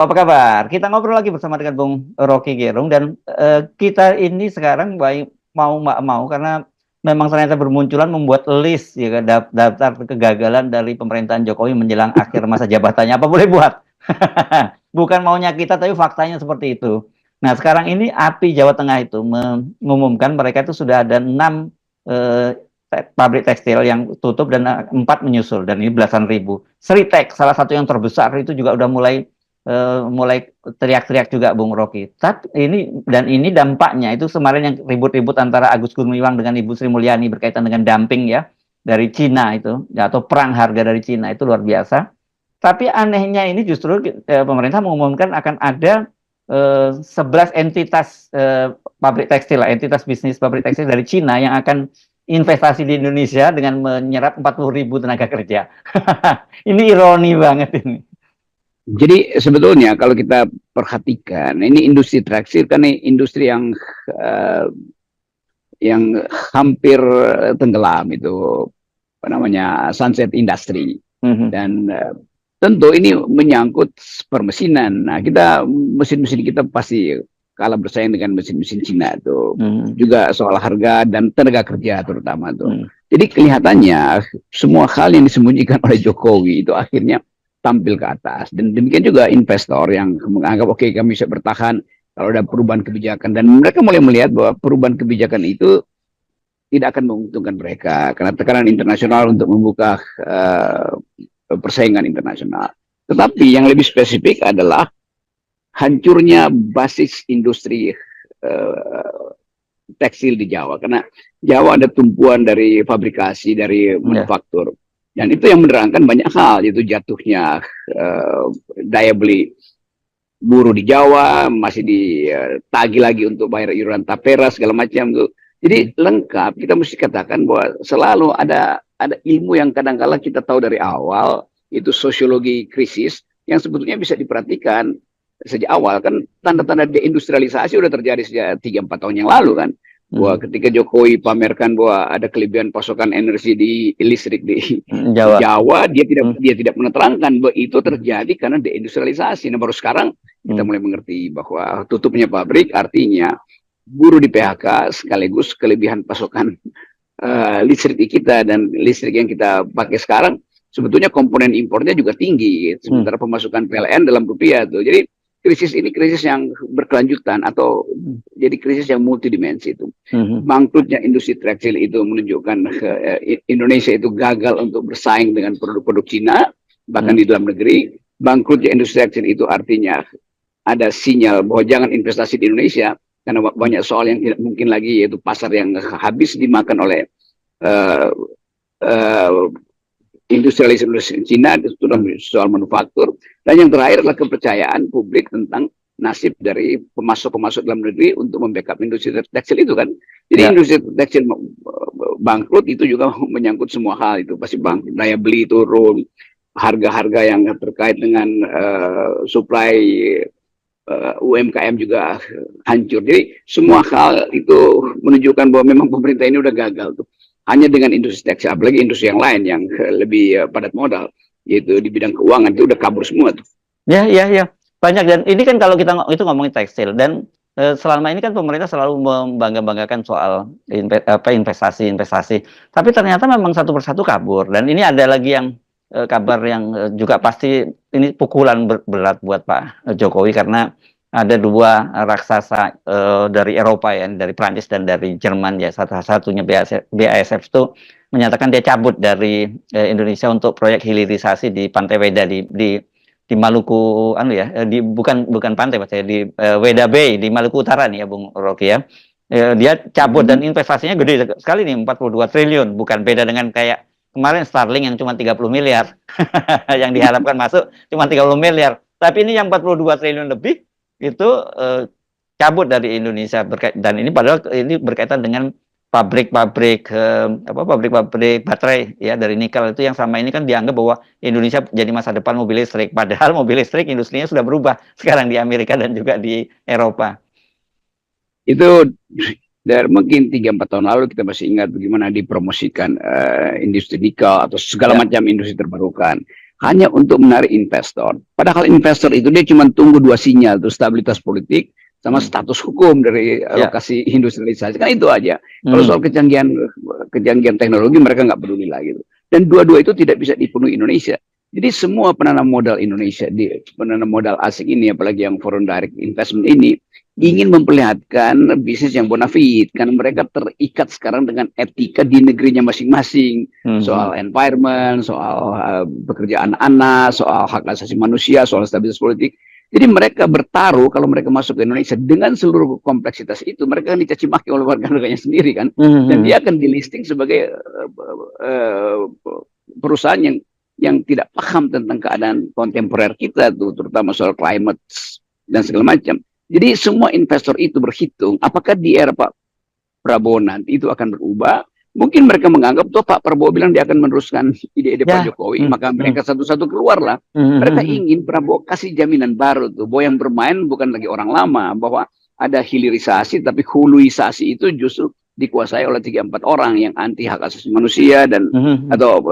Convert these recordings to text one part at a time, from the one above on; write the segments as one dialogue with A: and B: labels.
A: Apa kabar? Kita ngobrol lagi bersama dengan Bung Rocky Gerung dan kita ini sekarang baik mau nggak mau karena memang ternyata bermunculan membuat list ya kan, daftar kegagalan dari pemerintahan Jokowi menjelang akhir masa jabatannya. Apa boleh buat? Bukan maunya kita tapi faktanya seperti itu. Nah, sekarang ini API Jawa Tengah itu mengumumkan mereka itu sudah ada 6 pabrik tekstil yang tutup dan 4 menyusul dan ini belasan ribu. Sritek salah satu yang terbesar itu juga udah mulai teriak-teriak juga Bung Rocky. Tapi ini dampaknya itu kemarin yang ribut-ribut antara Agus Gumiwang dengan Ibu Sri Mulyani berkaitan dengan dumping ya dari Cina itu ya, atau perang harga dari Cina itu luar biasa. Tapi anehnya ini justru pemerintah mengumumkan akan ada 11 entitas pabrik tekstil, entitas bisnis pabrik tekstil dari Cina yang akan investasi di Indonesia dengan menyerap 40.000 tenaga kerja. Ini ironi banget ini.
B: Jadi sebetulnya kalau kita perhatikan, ini industri tekstil kan ini industri uh, yang hampir tenggelam itu apa namanya sunset industry dan tentu ini menyangkut permesinan. Nah kita mesin-mesin kita pasti kalah bersaing dengan mesin-mesin Cina itu juga soal harga dan tenaga kerja terutama tuh. Jadi kelihatannya semua hal yang disembunyikan oleh Jokowi itu akhirnya tampil ke atas dan demikian juga investor yang menganggap oke, kami bisa bertahan kalau ada perubahan kebijakan dan mereka mulai melihat bahwa perubahan kebijakan itu tidak akan menguntungkan mereka karena tekanan internasional untuk membuka persaingan internasional. Tetapi yang lebih spesifik adalah hancurnya basis industri tekstil di Jawa karena Jawa ada tumpuan dari fabrikasi dari manufaktur. Dan itu yang menerangkan banyak hal, yaitu jatuhnya daya beli buruh di Jawa, masih ditagih lagi untuk bayar iuran tapera, segala macam. Jadi lengkap, kita mesti katakan bahwa selalu ada ilmu yang kadang-kala kita tahu dari awal, itu sosiologi krisis, yang sebetulnya bisa diperhatikan sejak awal. Kan tanda-tanda deindustrialisasi sudah terjadi sejak 3-4 tahun yang lalu kan. Bahwa ketika Jokowi pamerkan bahwa ada kelebihan pasokan energi di listrik di Jawa, dia tidak menerangkan bahwa itu terjadi karena deindustrialisasi. Nah baru sekarang kita mulai mengerti bahwa tutupnya pabrik artinya buruh di PHK sekaligus kelebihan pasokan listrik kita, dan listrik yang kita pakai sekarang sebetulnya komponen impornya juga tinggi, sementara pemasukan PLN dalam rupiah tuh. Jadi krisis ini krisis yang berkelanjutan atau jadi krisis yang multidimensi itu. Bangkrutnya industri tekstil itu menunjukkan Indonesia itu gagal untuk bersaing dengan produk-produk Cina, bahkan di dalam negeri. Bangkrutnya industri tekstil itu artinya ada sinyal bahwa jangan investasi di Indonesia, karena banyak soal yang tidak mungkin lagi, yaitu pasar yang habis dimakan oleh industrialisasi Cina, itu soal manufaktur. Dan yang terakhir adalah kepercayaan publik tentang nasib dari pemasok-pemasok dalam negeri untuk membackup industri tekstil itu kan. Jadi industri tekstil bangkrut itu juga menyangkut semua hal, itu pasti bangkrut, daya beli turun, harga-harga yang terkait dengan supply UMKM juga hancur. Jadi semua hal itu menunjukkan bahwa memang pemerintah ini udah gagal tuh. Hanya dengan industri tekstil, apalagi industri yang lain yang lebih padat modal, yaitu di bidang keuangan itu udah kabur semua tuh.
A: Ya, banyak. Dan ini kan kalau kita itu ngomongin tekstil, dan selama ini kan pemerintah selalu membangga-banggakan soal investasi. Tapi ternyata memang satu persatu kabur. Dan ini ada lagi yang kabar yang juga pasti ini pukulan berat buat Pak Jokowi, karena ada 2 raksasa dari Eropa ya, dari Prancis dan dari Jerman ya, satu-satunya BASF itu menyatakan dia cabut dari Indonesia untuk proyek hilirisasi di Pantai Weda di Maluku bukan pantai Mas ya, di Weda Bay di Maluku Utara nih ya Bung Rocky ya. Dia cabut dan investasinya gede sekali nih, 42 triliun, bukan beda dengan kayak kemarin Starlink yang cuma 30 miliar yang diharapkan masuk cuma 30 miliar. Tapi ini yang 42 triliun lebih itu cabut dari Indonesia, dan ini padahal ini berkaitan dengan pabrik-pabrik baterai ya dari nikel itu yang selama ini kan dianggap bahwa Indonesia jadi masa depan mobil listrik, padahal mobil listrik industrinya sudah berubah sekarang di Amerika dan juga di Eropa.
B: Itu dari mungkin 3-4 tahun lalu kita masih ingat bagaimana dipromosikan industri nikel atau segala macam industri terbarukan. hanya untuk menarik investor. Padahal investor itu dia cuma tunggu dua sinyal tuh, stabilitas politik sama status hukum dari lokasi industrialisasi, kan itu aja. Kalau soal kecanggihan teknologi mereka nggak peduli lagi. Dan dua-dua itu tidak bisa dipenuhi Indonesia. Jadi semua penanam modal Indonesia, penanam modal asing ini, apalagi yang foreign direct investment ini, ingin memperlihatkan bisnis yang bonafide, karena mereka terikat sekarang dengan etika di negerinya masing-masing, soal environment, soal pekerjaan anak, soal hak asasi manusia, soal stabilitas politik. Jadi mereka bertaruh kalau mereka masuk ke Indonesia dengan seluruh kompleksitas itu, mereka akan dicaci maki oleh warga negaranya sendiri kan, dan dia akan di-listing sebagai perusahaan yang tidak paham tentang keadaan kontemporer kita tuh, terutama soal climate dan segala macam. Jadi semua investor itu berhitung apakah di era Pak Prabowo nanti itu akan berubah. Mungkin mereka menganggap tuh Pak Prabowo bilang dia akan meneruskan ide-ide Pak Jokowi, maka mereka satu-satu keluarlah. Mereka ingin Prabowo kasih jaminan baru tuh, bahwa yang bermain bukan lagi orang lama, bahwa ada hilirisasi, tapi huluisasi itu justru dikuasai oleh 3-4 orang yang anti hak asasi manusia dan atau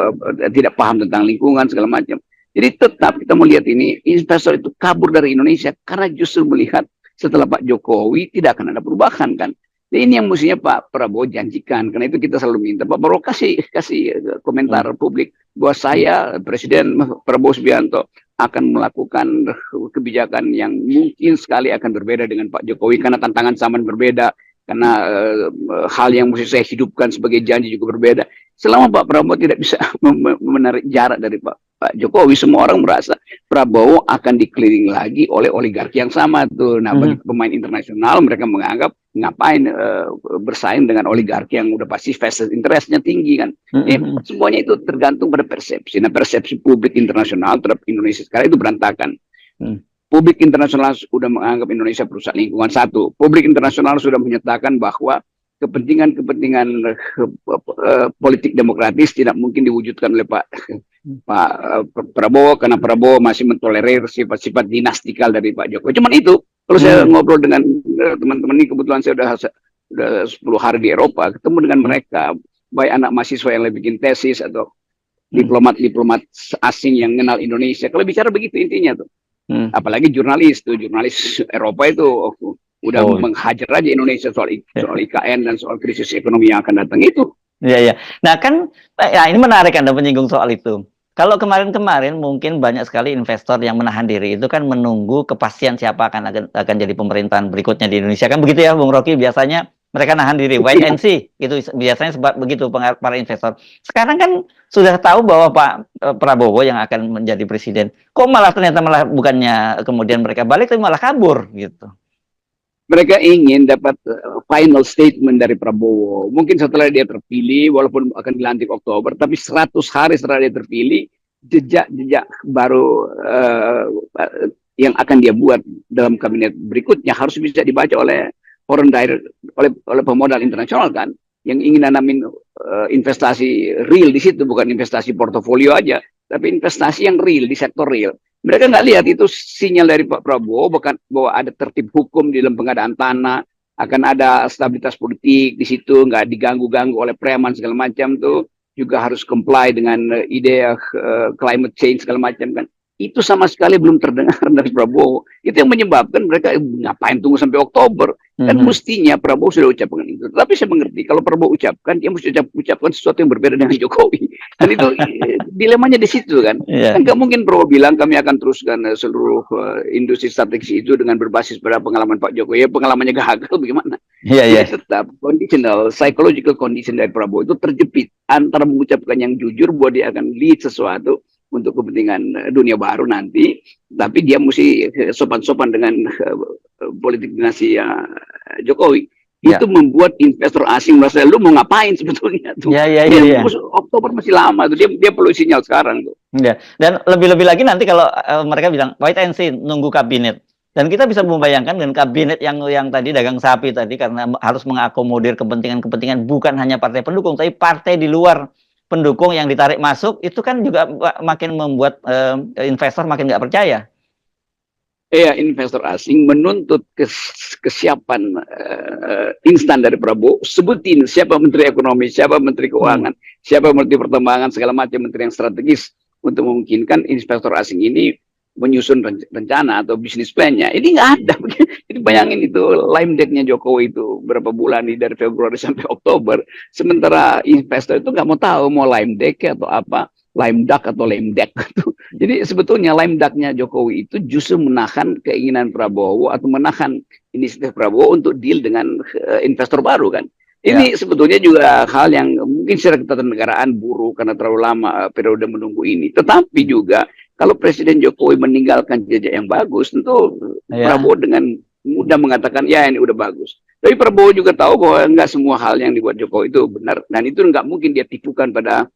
B: tidak paham tentang lingkungan segala macam. Jadi tetap kita melihat ini investor itu kabur dari Indonesia karena justru melihat setelah Pak Jokowi tidak akan ada perubahan kan. Nah, ini yang mestinya Pak Prabowo janjikan. Karena itu kita selalu minta Pak Prabowo kasih komentar publik bahwa saya Presiden Prabowo Subianto akan melakukan kebijakan yang mungkin sekali akan berbeda dengan Pak Jokowi karena tantangan zaman berbeda, karena hal yang mesti saya hidupkan sebagai janji juga berbeda. Selama Pak Prabowo tidak bisa menarik jarak dari Pak Jokowi, semua orang merasa Prabowo akan dikelilingi lagi oleh oligarki yang sama tuh. Nah, bagi pemain internasional mereka menganggap ngapain bersaing dengan oligarki yang udah pasti vested interestnya tinggi kan. Semuanya itu tergantung pada persepsi. Nah, persepsi publik internasional terhadap Indonesia sekarang itu berantakan. Publik internasional sudah menganggap Indonesia perusahaan lingkungan satu. Publik internasional sudah menyatakan bahwa kepentingan politik demokratis tidak mungkin diwujudkan oleh Pak Prabowo, karena Prabowo masih mentolerir sifat-sifat dinastikal dari Pak Jokowi. Cuman itu, kalau saya ngobrol dengan teman-teman ini, kebetulan saya udah 10 hari di Eropa, ketemu dengan mereka, baik anak mahasiswa yang lagi bikin tesis atau diplomat asing yang kenal Indonesia. Kalau bicara begitu intinya tuh. Apalagi jurnalis Eropa itu udah menghajar aja Indonesia soal IKN dan soal krisis ekonomi yang akan datang itu.
A: Iya. Nah kan, ya ini menarik Anda menyinggung soal itu. Kalau kemarin mungkin banyak sekali investor yang menahan diri, itu kan menunggu kepastian siapa akan jadi pemerintahan berikutnya di Indonesia, kan begitu ya Bung Rocky? Biasanya mereka nahan diri, wait and see, itu biasanya sebab begitu para investor. Sekarang kan sudah tahu bahwa Pak Prabowo yang akan menjadi presiden, kok ternyata bukannya kemudian mereka balik, tapi malah kabur gitu.
B: Mereka ingin dapat final statement dari Prabowo. Mungkin setelah dia terpilih, walaupun akan dilantik Oktober, tapi 100 hari setelah dia terpilih, jejak-jejak baru yang akan dia buat dalam kabinet berikutnya harus bisa dibaca oleh foreign direct, oleh pemodal internasional kan, yang ingin nanamin investasi real di situ, bukan investasi portofolio aja, tapi investasi yang real di sektor real. Mereka nggak lihat itu sinyal dari Pak Prabowo bahwa ada tertib hukum di dalam pengadaan tanah, akan ada stabilitas politik di situ, nggak diganggu-ganggu oleh preman segala macam tuh, juga harus comply dengan ide climate change segala macam kan. Itu sama sekali belum terdengar dari Prabowo. Itu yang menyebabkan mereka ngapain tunggu sampai Oktober. Dan mestinya Prabowo sudah ucapkan itu. Tapi saya mengerti, kalau Prabowo ucapkan, dia mesti ucapkan sesuatu yang berbeda dengan Jokowi. Dan itu dilemanya di situ kan. Kan nggak mungkin Prabowo bilang kami akan teruskan seluruh industri strategis itu dengan berbasis pada pengalaman Pak Jokowi. Ya, pengalamannya gagal bagaimana? Jadi tetap conditional, psychological condition dari Prabowo itu terjepit antara mengucapkan yang jujur bahwa dia akan lead sesuatu untuk kepentingan dunia baru nanti, tapi dia mesti sopan-sopan dengan politik dinasti Jokowi. Itu membuat investor asing merasa, lu mau ngapain sebetulnya tuh? Oktober masih lama tuh, dia perlu sinyal sekarang tuh.
A: Dan lebih-lebih lagi nanti kalau mereka bilang wait and see, nunggu kabinet. Dan kita bisa membayangkan dengan kabinet yang tadi dagang sapi tadi, karena harus mengakomodir kepentingan bukan hanya partai pendukung, tapi partai di luar pendukung yang ditarik masuk, itu kan juga makin membuat investor makin nggak percaya.
B: Iya, investor asing menuntut kesiapan instan dari Prabowo. Sebutin siapa menteri ekonomi, siapa menteri keuangan, siapa menteri pertambangan, segala macam menteri yang strategis untuk memungkinkan investor asing ini menyusun rencana atau bisnis plan-nya. Ini nggak ada. Jadi bayangin itu lime deck-nya Jokowi itu berapa bulan nih dari Februari sampai Oktober. Sementara investor itu nggak mau tahu mau lime deck atau apa, lime duck atau lime deck. Jadi sebetulnya lime duck-nya Jokowi itu justru menahan keinginan Prabowo atau menahan inisiatif Prabowo untuk deal dengan investor baru kan. Ini sebetulnya juga hal yang mungkin secara ketatanegaraan buruk karena terlalu lama periode menunggu ini. Tetapi juga kalau Presiden Jokowi meninggalkan jejak yang bagus, tentu Prabowo dengan mudah mengatakan ya ini udah bagus. Tapi Prabowo juga tahu bahwa nggak semua hal yang dibuat Jokowi itu benar dan itu nggak mungkin dia tipukan pada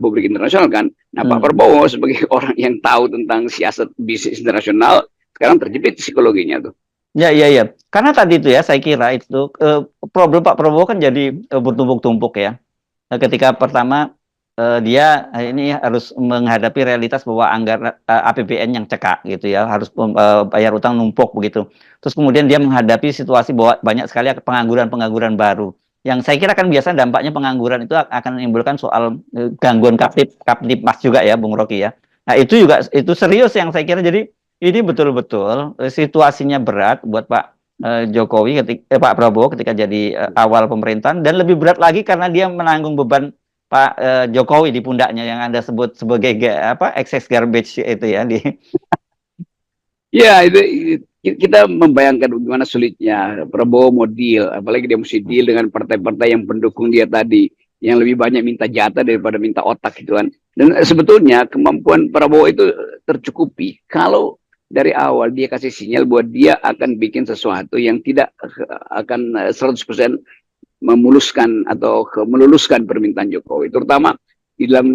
B: publik internasional kan. Nah Pak Prabowo sebagai orang yang tahu tentang siasat bisnis internasional sekarang terjepit psikologinya tuh.
A: Ya, iya, iya. Karena tadi itu ya, saya kira itu problem Pak Prabowo kan jadi bertumpuk-tumpuk ya. Ketika pertama dia ini harus menghadapi realitas bahwa anggaran APBN yang cekak gitu ya, harus bayar utang numpuk begitu. Terus kemudian dia menghadapi situasi bahwa banyak sekali pengangguran-pengangguran baru. Yang saya kira kan biasa dampaknya pengangguran itu akan menimbulkan soal gangguan Kamtipmas juga ya, Bung Rocky ya. Nah itu juga itu serius yang saya kira jadi ini betul-betul situasinya berat buat Pak Jokowi Pak Prabowo ketika jadi awal pemerintahan dan lebih berat lagi karena dia menanggung beban Pak Jokowi di pundaknya yang Anda sebut sebagai excess garbage itu ya di.
B: Ya itu kita membayangkan bagaimana sulitnya Prabowo mau deal, apalagi dia mesti deal dengan partai-partai yang pendukung dia tadi yang lebih banyak minta jatah daripada minta otak gitu kan. Dan sebetulnya kemampuan Prabowo itu tercukupi kalau dari awal dia kasih sinyal bahwa dia akan bikin sesuatu yang tidak akan 100% memuluskan atau meluluskan permintaan Jokowi, terutama di dalam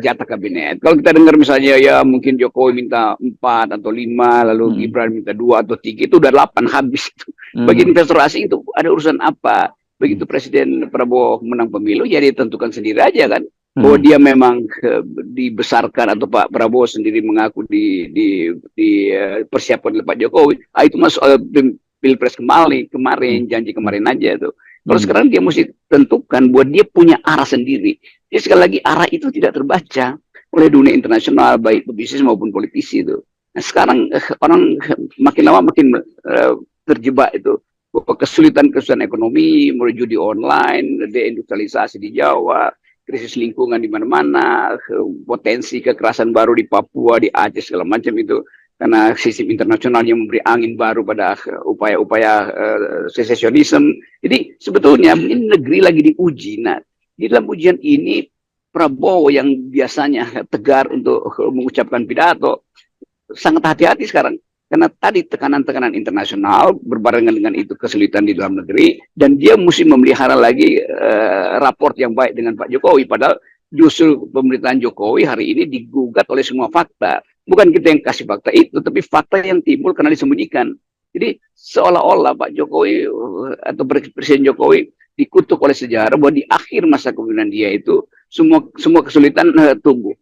B: jatah kabinet. Kalau kita dengar misalnya ya mungkin Jokowi minta 4 atau 5, lalu Gibran minta 2 atau 3, itu udah 8 habis. Bagi investor asing itu ada urusan apa? Begitu Presiden Prabowo menang pemilu, ya dia tentukan sendiri aja kan. Bahwa dia memang dibesarkan atau Pak Prabowo sendiri mengaku persiapkan oleh Pak Jokowi. Itu masuk Pilpres kemarin, janji kemarin aja tuh. Kalau sekarang dia mesti tentukan bahwa dia punya arah sendiri. Jadi sekali lagi arah itu tidak terbaca oleh dunia internasional, baik bisnis maupun politisi itu. Nah sekarang orang makin lama makin terjebak itu. Bahwa kesulitan ekonomi, mulai judi online, deindustrialisasi di Jawa, krisis lingkungan di mana-mana, potensi kekerasan baru di Papua, di Aceh, segala macam itu. Karena sistem internasional yang memberi angin baru pada upaya-upaya secesionisme. Jadi sebetulnya ini negeri lagi diuji. Nah, di dalam ujian ini Prabowo yang biasanya tegar untuk mengucapkan pidato, sangat hati-hati sekarang. Karena tadi tekanan-tekanan internasional berbarengan dengan itu kesulitan di dalam negeri, dan dia mesti memelihara lagi raport yang baik dengan Pak Jokowi. Padahal justru pemerintahan Jokowi hari ini digugat oleh semua fakta. Bukan kita yang kasih fakta itu, tapi fakta yang timbul karena disembunyikan. Jadi seolah-olah Pak Jokowi atau Presiden Jokowi dikutuk oleh sejarah bahwa di akhir masa kepemimpinan dia itu semua kesulitan tumbuh.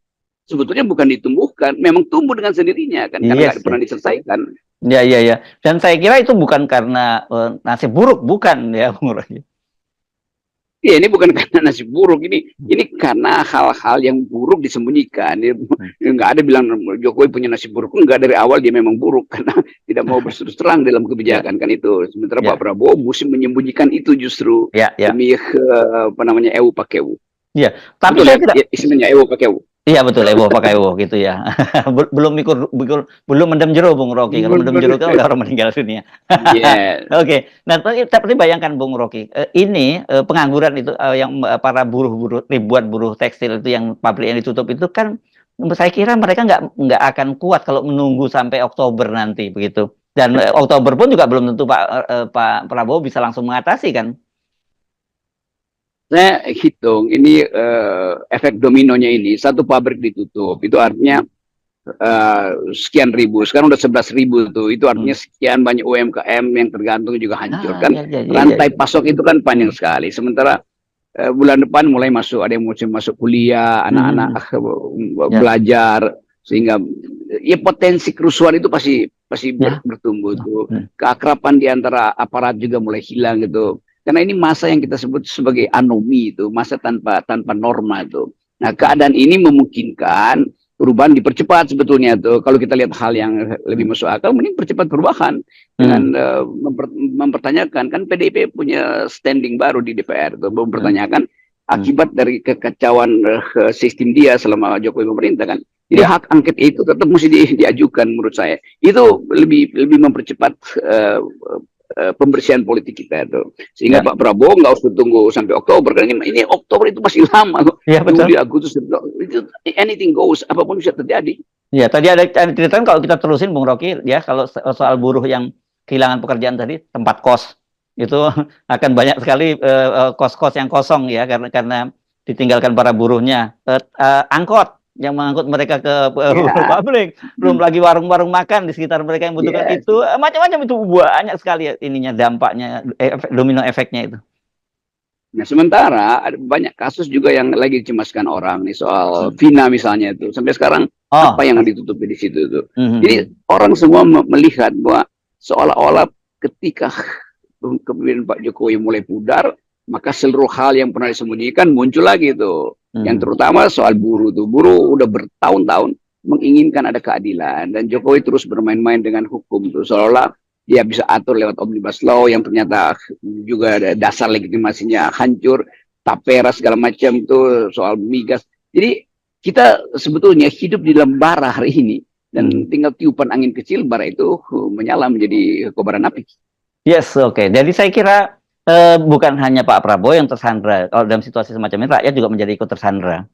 B: Sebetulnya bukan ditumbuhkan, memang tumbuh dengan sendirinya kan, karena nggak pernah diselesaikan.
A: Ya, ya, ya. Dan saya kira itu bukan karena nasib buruk, bukan ya, Bung Roy.
B: Iya, ini bukan karena nasib buruk, ini karena hal-hal yang buruk disembunyikan. Nggak ada bilang Jokowi punya nasib buruk, nggak, dari awal dia memang buruk karena tidak mau berterus terang dalam kebijakan kan itu. Sementara Pak Prabowo mesti menyembunyikan itu justru demi ewu pakai ewu.
A: Iya, tapi saya tidak.
B: Istilahnya ewu pakai ewu.
A: Iya betul, ewo pakai ewo gitu ya. belum mendem jeruk Bung Rocky. Kalau mendem jeruk kan udah orang meninggal dunia. Oke. Nah, tapi bayangkan Bung Rocky, ini pengangguran itu yang para buruh ribuan buruh tekstil itu yang pabrik yang ditutup itu kan, saya kira mereka nggak akan kuat kalau menunggu sampai Oktober nanti begitu. Dan Oktober pun juga belum tentu Pak Prabowo bisa langsung mengatasi kan.
B: Saya hitung ini efek dominonya ini, satu pabrik ditutup itu artinya sekian ribu, sekarang udah 11.000 tuh, itu artinya sekian banyak UMKM yang tergantung juga hancur kan. Rantai pasok itu kan panjang sekali. Sementara bulan depan mulai masuk, ada yang masuk kuliah, anak-anak belajar, sehingga ya potensi kerusuhan itu pasti bertumbuh tuh. Keakraban di antara aparat juga mulai hilang gitu. Karena ini masa yang kita sebut sebagai anomi itu, masa tanpa norma itu. Nah, keadaan ini memungkinkan perubahan dipercepat sebetulnya tuh. Kalau kita lihat hal yang lebih masuk akal, mending percepat perubahan dengan mempertanyakan, kan PDIP punya standing baru di DPR tuh, mempertanyakan akibat dari kekacauan sistem dia selama Jokowi memerintah kan. Jadi hak angket itu tetap mesti diajukan menurut saya. Itu lebih mempercepat pembersihan politik kita itu. Sehingga Pak Prabowo nggak usah tunggu sampai Oktober. Karena ini Oktober itu masih lama kok.
A: Ya, betul.
B: Juli, Agustus, itu anything goes, apapun bisa terjadi.
A: Ya, tadi ada cerita kalau kita terusin Bung Rocky ya, kalau soal buruh yang kehilangan pekerjaan tadi, tempat kos itu akan banyak sekali kos-kos yang kosong ya, karena ditinggalkan para buruhnya. Angkot yang mengangkut mereka ke pabrik, belum lagi warung-warung makan di sekitar mereka yang membutuhkan itu, macam-macam itu banyak sekali ininya, dampaknya, domino efeknya itu.
B: Nah, sementara ada banyak kasus juga yang lagi dicemaskan orang nih, soal Vina misalnya itu. Sampai sekarang apa yang ditutupi di situ itu. Jadi orang semua melihat bahwa seolah-olah ketika kemudian Pak Jokowi mulai pudar, maka seluruh hal yang pernah disembunyikan muncul lagi tuh. Yang terutama soal buruh tuh. Buruh udah bertahun-tahun menginginkan ada keadilan, dan Jokowi terus bermain-main dengan hukum tuh, seolah-olah dia bisa atur lewat omnibus law yang ternyata juga dasar legitimasinya hancur, tapera segala macam tuh, soal migas. Jadi kita sebetulnya hidup di dalam bara hari ini, dan tinggal tiupan angin kecil, bara itu menyala menjadi kobaran api.
A: Yes, oke. Jadi saya kira bukan hanya Pak Prabowo yang tersandra. Kalau dalam situasi semacam ini, rakyat juga menjadi ikut tersandra.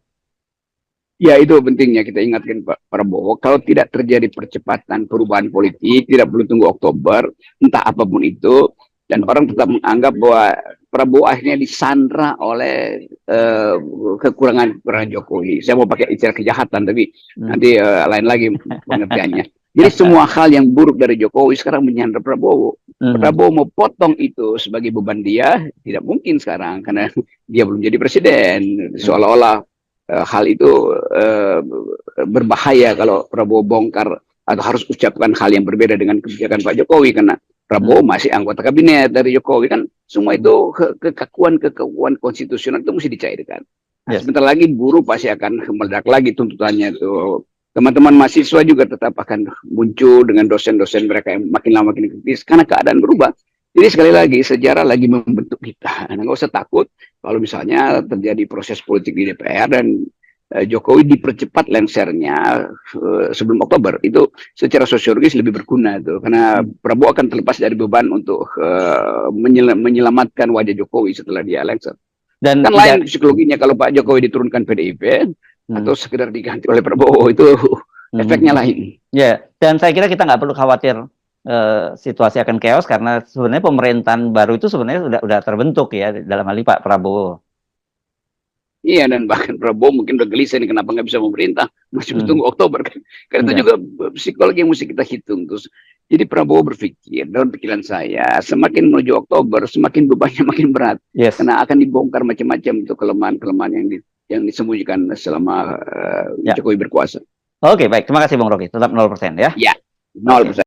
B: Ya, itu pentingnya kita ingatkan Pak Prabowo, kalau tidak terjadi percepatan perubahan politik, tidak perlu tunggu Oktober, entah apapun itu, dan orang tetap menganggap bahwa Prabowo akhirnya disandra oleh kekurangan Jokowi. Saya mau pakai istilah kejahatan, tapi nanti lain lagi pengertiannya. Jadi semua hal yang buruk dari Jokowi sekarang menyandra Prabowo. Prabowo mau potong itu sebagai beban dia, tidak mungkin sekarang, karena dia belum jadi presiden. Seolah-olah hal itu berbahaya kalau Prabowo bongkar atau harus ucapkan hal yang berbeda dengan kebijakan Pak Jokowi, karena Prabowo masih anggota kabinet dari Jokowi kan. Semua itu kekakuan konstitusional itu mesti dicairkan. Nah, sebentar lagi buruh pasti akan meledak lagi tuntutannya itu. Teman-teman mahasiswa juga tetap akan muncul dengan dosen-dosen mereka yang makin lama makin kritis karena keadaan berubah. Jadi sekali lagi sejarah lagi membentuk kita. Nah, nggak usah takut kalau misalnya terjadi proses politik di DPR dan Jokowi dipercepat lengsernya sebelum Oktober. Itu secara sosiologis lebih berguna tuh, karena Prabowo akan terlepas dari beban untuk menyelamatkan wajah Jokowi setelah dia lengser. Dan kan lain psikologinya kalau Pak Jokowi diturunkan PDIP atau sekedar diganti oleh Prabowo, itu efeknya lain.
A: Ya, dan saya kira kita nggak perlu khawatir situasi akan chaos, karena sebenarnya pemerintahan baru itu sebenarnya sudah terbentuk ya, dalam hal ini Pak Prabowo.
B: Iya, dan bahkan Prabowo mungkin udah gelisah nih kenapa nggak bisa memerintah, masih tunggu Oktober kan. Karena itu juga psikologi yang mesti kita hitung. Terus jadi Prabowo berpikir, dalam pikiran saya, semakin menuju Oktober semakin bebannya makin berat, karena akan dibongkar macam-macam itu kelemahan-kelemahan yang disembunyikan selama Jokowi berkuasa.
A: Oke, baik, terima kasih Bung Rocky, tetap 0% ya.
B: Ya, 0%.